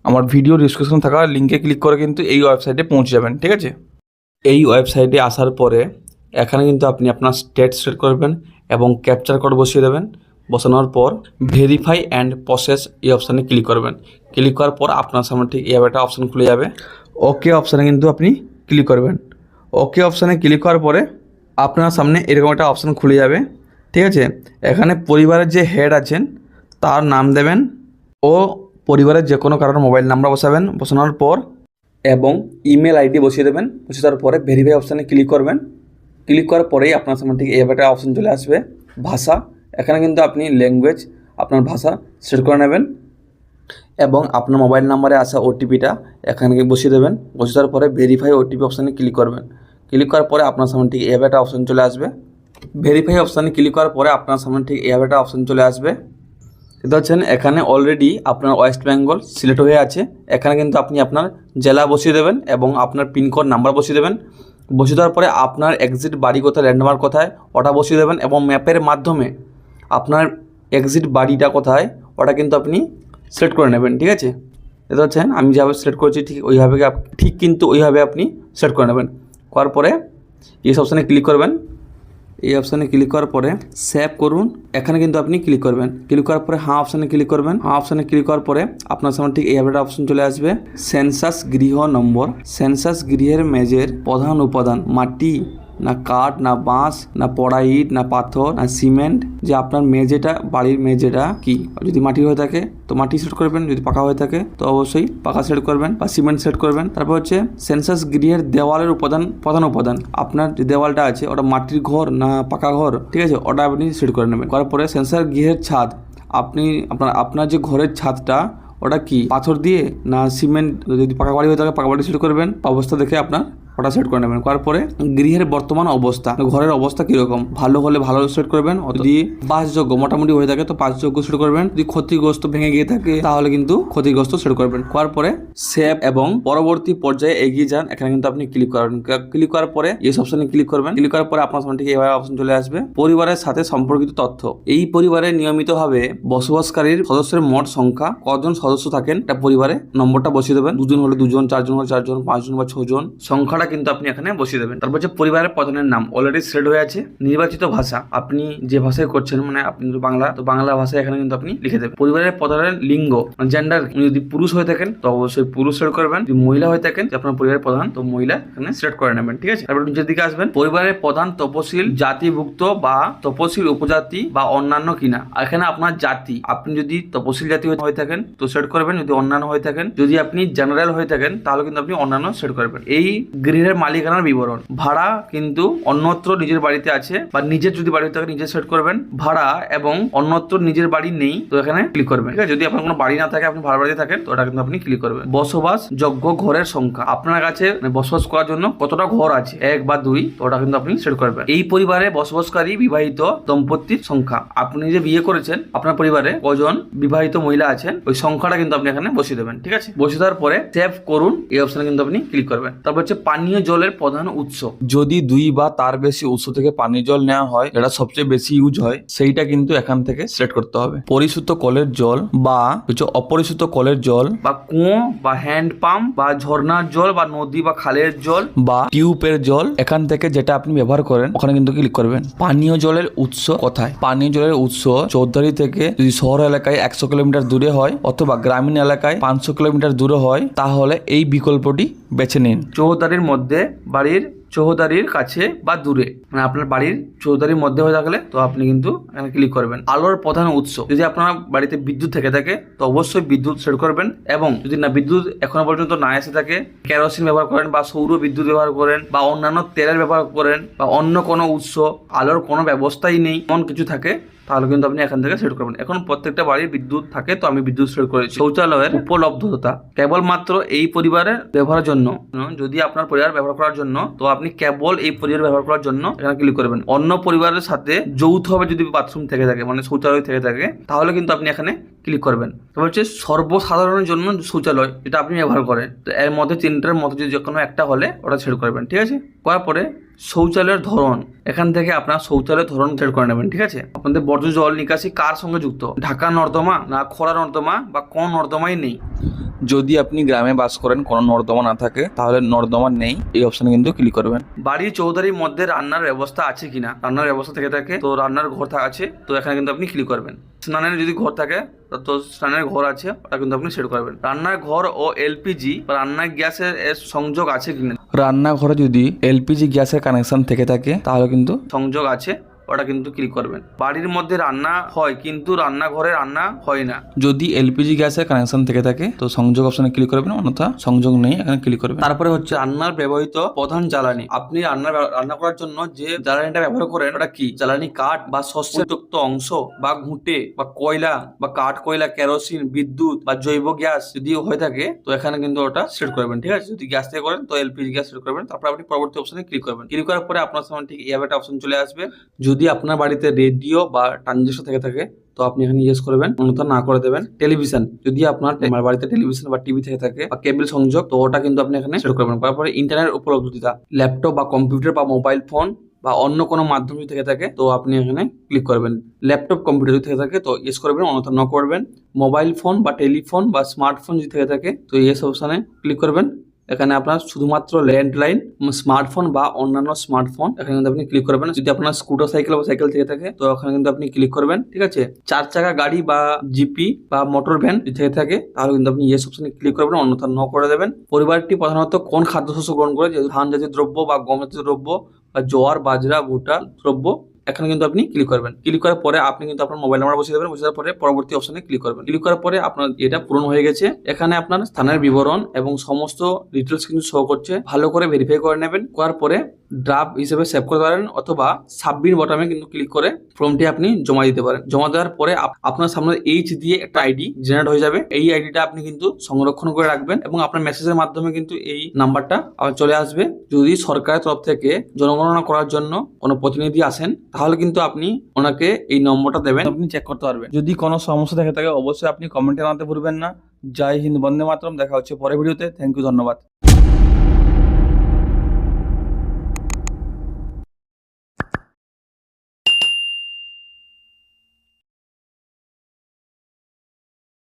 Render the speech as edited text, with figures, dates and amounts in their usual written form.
আমার video description থাকা লিঙ্কে ক্লিক করে কিন্তু এই ওয়েবসাইটে পৌঁছে যাবেন। ঠিক আছে, এই ওয়েবসাইটে আসার পরে এখানে কিন্তু আপনি আপনার স্টেট সিলেক্ট করবেন এবং ক্যাপচার কোড বসিয়ে দেবেন। বসানোর পর ভেরিফাই অ্যান্ড প্রসেস এই অপশানে ক্লিক করবেন। ক্লিক করার পর আপনার সামনে ঠিক এইভাবে একটা অপশান খুলে যাবে। ওকে অপশানে কিন্তু আপনি ক্লিক করবেন। ওকে অপশানে ক্লিক করার পরে আপনার সামনে এরকম একটা অপশান খুলে যাবে। ঠিক আছে, এখানে পরিবারের যে হেড আছেন তার নাম দেবেন ও পরিবারের যে কোনো কারোর মোবাইল নাম্বার বসাবেন। বসানোর পর এবং ইমেল আইডি বসিয়ে দেবেন। বসিয়ে দেওয়ার পরে ভেরিফাই অপশানে ক্লিক করবেন। ক্লিক করার পরেই আপনার সামনে ঠিক এইভাবে একটা অপশান চলে আসবে ভাষা। এখানে কিন্তু আপনি ল্যাঙ্গুয়েজ আপনার ভাষা সিলেক্ট করে নেবেন এবং আপনার মোবাইল নাম্বারে আসা ওটিপিটা এখানে বসিয়ে দেবেন। বসিয়ে দেওয়ার পরে ভেরিফাই ওটিপি অপশানে ক্লিক করবেন। ক্লিক করার পরে আপনার সামনে ঠিক এইভাবে একটা অপশান চলে আসবে। ভেরিফাই অপশানে ক্লিক করার পরে আপনার সামনে ঠিক এইভাবে একটা অপশান চলে আসবে। দেখতে পাচ্ছেন এখানে অলরেডি আপনার ওয়েস্ট বেঙ্গল সিলেক্ট হয়ে আছে। এখানে কিন্তু আপনি আপনার জেলা বসিয়ে দেবেন এবং আপনার পিনকোড নাম্বার বসিয়ে দেবেন। বসিয়ে দেওয়ার পরে আপনার এক্সিট বাড়ি কোথায়, ল্যান্ডমার্ক কোথায় ওটা বসিয়ে দেবেন এবং ম্যাপের মাধ্যমে আপনার এক্সিট বাড়িটা কোথায় ওটা কিন্তু আপনি সিলেক্ট করে নেবেন। ঠিক আছে, দেখতে পাচ্ছেন আমি যেভাবে সিলেক্ট করেছি ঠিক কিন্তু ওইভাবে আপনি সিলেক্ট করে নেবেন। করার পরে এই অপশানে ক্লিক করবেন। এই অপশানে ক্লিক করার পরে সেভ করুন এখানে কিন্তু আপনি ক্লিক করবেন। ক্লিক করার পরে হ্যাঁ অপশানে ক্লিক করবেন। হ্যাঁ অপশানে ক্লিক করার পরে আপনার সামনে ঠিক এই একটা অপশন চলে আসবে সেন্সাস গৃহ নম্বর। সেন্সাস গৃহের মেঝের প্রধান উপাদান মাটি না কাঠ না বাঁশ না পড়া ইট না পাথর না সিমেন্ট, যে আপনার মেঝেটা বাড়ির মেঝেটা কি, যদি মাটি হয়ে থাকে তো মাটি সেট করবেন, যদি পাকা হয়ে থাকে তো অবশ্যই পাকা সেট করবেন বা সিমেন্ট সেট করবেন। তারপর হচ্ছে সেন্সাস গৃহের দেওয়ালের প্রধান উপাদান, আপনার যে দেওয়ালটা আছে ওটা মাটির ঘর না পাকা ঘর, ঠিক আছে, ওটা আপনি সেট করে নেবেন। করার পরে সেন্সাস গৃহের ছাদ, আপনি আপনার যে ঘরের ছাদটা ওটা কি পাথর দিয়ে না সিমেন্ট, যদি পাকা বাড়ি হয়ে থাকে পাকা বাড়ি সেট করবেন, অবস্থা দেখে আপনার ওটা সেট করে নেবেন। করার পরে গৃহের বর্তমান অবস্থা, ঘরের অবস্থা কিরকম, ভালো হলে ভালো সেট করবেন, যদি বাসযোগ্য মোটামুটি হয়ে থাকে তো বাসযোগ্য সেট করবেন, যদি ক্ষতিগ্রস্ত ভেঙে গিয়ে থাকে তাহলে কিন্তু ক্ষতিগ্রস্ত সেট করবেন। করার পরে সেভ এবং পরবর্তী পর্যায়ে এগিয়ে যান, এখানে কিন্তু আপনি ক্লিক করবেন। ক্লিক করার পরে এই অপশনে ক্লিক করবেন। ক্লিক করার পরে আপনার সামনে থেকে এইভাবে অপশন চলে আসবে পরিবারের সাথে সম্পর্কিত তথ্য। এই পরিবারে নিয়মিতভাবে বসবাসকারীর সদস্যের মোট সংখ্যা, কজন সদস্য থাকেন এটা পরিবারে, নম্বরটা বসিয়ে দেবেন। দুজন হলে দুজন, চারজন হলে চারজন, পাঁচজন বা ছজন, সংখ্যাটা কিন্তু আপনি এখানে বসিয়ে দেবেন। তারপর হচ্ছে পরিবারের প্রধানের নাম অলরেডি সিলেক্ট হয়ে আছে। নির্বাচিত ভাষা, আপনি যে ভাষায় করছেন, মানে আপনি যদি বাংলা তো বাংলা ভাষায় এখানে কিন্তু আপনি লিখে দেবেন। পরিবারের প্রধানের লিঙ্গ জেন্ডার, যদি পুরুষ হয়ে থাকেন তো অবশ্যই পুরুষ সিলেক্ট করবেন, যদি মহিলা হয়ে থাকেন যে আপনার পরিবারের প্রধান তো মহিলা এখানে সিলেক্ট করে নেবেন। ঠিক আছে, তারপর নিচের দিকে আসবেন, পরিবারের প্রধান তপশিল জাতিভুক্ত বা তপশিল উপজাতি বা অন্যান্য কিনা। এখানে আপনার জাতি, আপনি যদি তপশিল জাতি হয়ে থাকেন তো সেট করবেন, যদি অন্যান্য হয়ে থাকেন, যদি আপনি জেনারেল হয়ে থাকেন তাহলে কিন্তু আপনি অন্যান্য সেট করবেন। এই গৃহের মালিকানার বিবরণ, ভাড়া কিন্তু অন্যত্র নিজের বাড়িতে আছে বা নিজের যদি বাড়ি থাকে নিজে সেট করবেন। ভাড়া এবং অন্যত্র নিজের বাড়ি নেই তো এখানে ক্লিক করবেন। ঠিক আছে, যদি আপনার কোনো বাড়ি না থাকে, আপনি ভাড়া বাড়িতে থাকেন তো ওটা কিন্তু আপনি ক্লিক করবেন। বসবাস যোগ্য ঘরের সংখ্যা, আপনার কাছে বসবাস করার জন্য কতটা ঘর আছে, 1 বা 2 তো ওটা কিন্তু আপনি সেট করবেন। এই পরিবারে বসবাসকারী বিবাহিত দম্পতির সংখ্যা, আপনি যে বিয়ে করেছেন আপনার পরিবারে কজন বিবাহিত মহিলা আছেন ওই সংখ্যাটা কিন্তু আপনি এখানে বসিয়ে দেবেন। ঠিক আছে, বসিয়ে দেওয়ার পরে সেভ করুন এই অপশনে কিন্তু আপনি ক্লিক করবেন। তারপর হচ্ছে পানীয় জলের প্রধান উৎস, যদি 2 বা তার বেশি উৎস থেকে পানীয় জল নেওয়া হয়, যেটা সবচেয়ে বেশি ইউজ হয় সেইটা কিন্তু এখান থেকে সিলেক্ট করতে হবে। পরিশুদ্ধ কলের জল বা অপরিশুদ্ধ কলের জল বা কুয়ো বা হ্যান্ড পাম্প বা ঝর্ণার জল বা নদী বা খালের জল বা টিউবের জল, এখান থেকে যেটা আপনি ব্যবহার করেন ওখানে কিন্তু ক্লিক করবেন। পানীয় জলের উৎস কোথায়, পানীয় জলের উৎস চৌধুরী থেকে যদি শহর এলাকায় 100 কিলোমিটার দূরে হয় অথবা গ্রামীণ এলাকায় 500 কিলোমিটার দূরে হয় তাহলে এই বিকল্পটি বেছে নিন। চৌহদারির মধ্যে, বাড়ির চৌহদারির কাছে বা দূরে, মানে আপনার বাড়ির চৌহদারির মধ্যে হয়ে থাকলে তো আপনি কিন্তু এখানে ক্লিক করবেন। আলোর প্রধান উৎস, যদি আপনার বাড়িতে বিদ্যুৎ থেকে থাকে তো অবশ্যই বিদ্যুৎ সেট করবেন, এবং যদি না বিদ্যুৎ এখনো পর্যন্ত না এসে থাকে, কেরোসিন ব্যবহার করেন বা সৌর বিদ্যুৎ ব্যবহার করেন বা অন্যান্য তেলের ব্যবহার করেন বা অন্য কোনো উৎস আলোর কোনো ব্যবস্থাই নেই এমন কিছু থাকে তাহলে কিন্তু আপনি এখান থেকে সেট করবেন। এখন প্রত্যেকটা বাড়ির বিদ্যুৎ থাকে তো আমি বিদ্যুৎ সেট করেছি। শৌচালয়ের উপলব্ধতা কেবলমাত্র এই পরিবারের ব্যবহারের জন্য, যদি আপনার পরিবার ব্যবহার করার জন্য তো আপনি কেবল এই পরিবার ব্যবহার করার জন্য এখানে ক্লিক করবেন। অন্য পরিবারের সাথে যৌথভাবে যদি বাথরুম থেকে থাকে, মানে শৌচালয় থেকে থাকে তাহলে কিন্তু আপনি এখানে ক্লিক করবেন। তারপর হচ্ছে সর্বসাধারণের জন্য শৌচালয়, যেটা আপনি ব্যবহার করেন তো এর মধ্যে 3টার মধ্যে যদি যে কোনো একটা হলে ওটা সেট করবেন। ঠিক আছে, করার পরে শৌচালয়ের ধরন, এখান থেকে আপনার শৌচালয়ের ধরন সেট করে নেবেন। ঠিক আছে, আপনাদের বর্জ্য জল নিকাশি কার সঙ্গে যুক্ত, ঢাকা নর্দমা না খোলা নর্দমা বা কোন নর্দমাই নেই, যদি আপনি গ্রামে বাস করেন, কোনো নর্দমা না থাকে, তাহলে নর্দমা নেই এই অপশনে কিন্তু ক্লিক করবেন। বাড়ি চৌধারির মধ্যে রান্নার ব্যবস্থা আছে কিনা, রান্নার ব্যবস্থা থেকে থাকে তো রান্নার ঘর আছে, তো এখানে কিন্তু আপনি ক্লিক করবেন। স্নানের যদি ঘর থাকে তো স্নানের ঘর আছে, ওটা কিন্তু আপনি সেট করবেন। রান্নার ঘর ও এলপিজি বা রান্নার গ্যাসের সংযোগ আছে কিনা, রান্নাঘরে যদি এলপিজি গ্যাসের কানেকশন থেকে থাকে তাহলে কিন্তু সংযোগ আছে, ওটা কিন্তু ক্লিক করবেন। বাড়ির মধ্যে রান্না হয় কিন্তু রান্নাঘরে রান্না হয় না, যদি এলপিজি গ্যাসের কানেকশন থেকে থাকে তো সংযোগ অপশনে ক্লিক করবেন, অন্যথা সংযোগ নেই এখানে ক্লিক করবেন। তারপরে হচ্ছে রান্নার ব্যবহৃত প্রধান জ্বালানি। আপনি রান্না করার জন্য যে জ্বালানিটা ব্যবহার করেন ওটা কি, জ্বালানি কাঠ বা শস্যযুক্ত অংশ বা ঘুঁটে বা কয়লা বা কাঠ কয়লা, কেরোসিন, বিদ্যুৎ বা জৈব গ্যাস যদি হয়ে থাকে তো এখানে কিন্তু ওটা সেট করবেন। ঠিক আছে, যদি গ্যাস থেকে করেন তো এলপিজি গ্যাস সেট করবেন। তারপর আপনি পরবর্তী অপশনে ক্লিক করবেন। ক্লিক করার পরে আপনার সামনে ঠিক এই একটা অপশন চলে আসবে। যদি আপনার বাড়িতে রেডিও বা ট্রানজিস্টর থেকে থাকে তো আপনি এখানে ইয়েস করবেন, অন্যথা না করে দেবেন। টেলিভিশন, যদি আপনার বাড়িতে টেলিভিশন বা টিভি থেকে থাকে বা কেবল সংযোগ তো ওটা কিন্তু আপনি এখানে সেট করবেন। তারপরে ইন্টারনেট উপলব্ধতা, ল্যাপটপ বা কম্পিউটার বা মোবাইল ফোন বা অন্য কোনো মাধ্যম যদি থেকে থাকে তো আপনি এখানে ক্লিক করবেন। ল্যাপটপ কম্পিউটার যদি থেকে থাকে তো ইয়েস করবেন, অন্যথা ন করবেন। মোবাইল ফোন বা টেলিফোন বা স্মার্টফোন যদি থেকে থাকে তো ইয়েস অপশনে ক্লিক করবেন। এখানে আপনার শুধুমাত্র ল্যান্ডলাইন, স্মার্টফোন বা অন্যান্য স্মার্টফোন এখানে কিন্তু আপনি ক্লিক করবেন। যদি আপনার স্কুটার সাইকেল বা সাইকেল থেকে থাকে তো ওখানে কিন্তু আপনি ক্লিক করবেন। ঠিক আছে, 4 চাকা গাড়ি বা জিপি বা মোটর ভ্যান যদি থেকে থাকে তাহলে কিন্তু আপনি ইয়েস অপশনে ক্লিক করবেন, অন্যথা ন করে দেবেন। পরিবারটি প্রধানত কোন খাদ্যশস্য গ্রহণ করে, যেহেতু ধান জাতীয় দ্রব্য বা গম জাতীয় দ্রব্য বা জোয়ার, বাজরা, ভুট্টা দ্রব্য, এখানে কিন্তু আপনি ক্লিক করবেন। ক্লিক করার পরে আপনি কিন্তু আপনার মোবাইল নাম্বার বসিয়ে দেবেন। বসানোর পরে পরবর্তী অপশনে ক্লিক করবেন। ক্লিক করার পরে আপনার এটা পূরণ হয়ে গেছে। এখানে আপনার স্থানের বিবরণ এবং সমস্ত ডিটেলস কিন্তু শো করছে। ভালো করে ভেরিফাই করে নেবেন। করার পরে ড্রাফট হিসেবে সেভ করতে পারেন অথবা সাবমিট বটনে কিন্তু ক্লিক করে ফর্মটি আপনি জমা দিতে পারেন। জমা দেওয়ার পরে আপনার সামনে এইচ দিয়ে একটা আইডি জেনারেট হয়ে যাবে। এই আইডিটা আপনি কিন্তু সংরক্ষণ করে রাখবেন এবং আপনার মেসেজের মাধ্যমে কিন্তু এই নাম্বারটা চলে আসবে। যদি সরকারের তরফ থেকে জনগণনা করার জন্য কোনো প্রতিনিধি আসেন তাহলে কিন্তু আপনি ওনাকে এই নম্বরটা দেবেন, আপনি চেক করতে পারবেন। যদি কোনো সমস্যা দেখে থাকে অবশ্যই আপনি কমেন্টে জানাতে ভুলবেন না। জয় হিন্দ, বন্দে মাতরম। দেখা হচ্ছে পরের ভিডিওতে। থ্যাংক ইউ, ধন্যবাদ।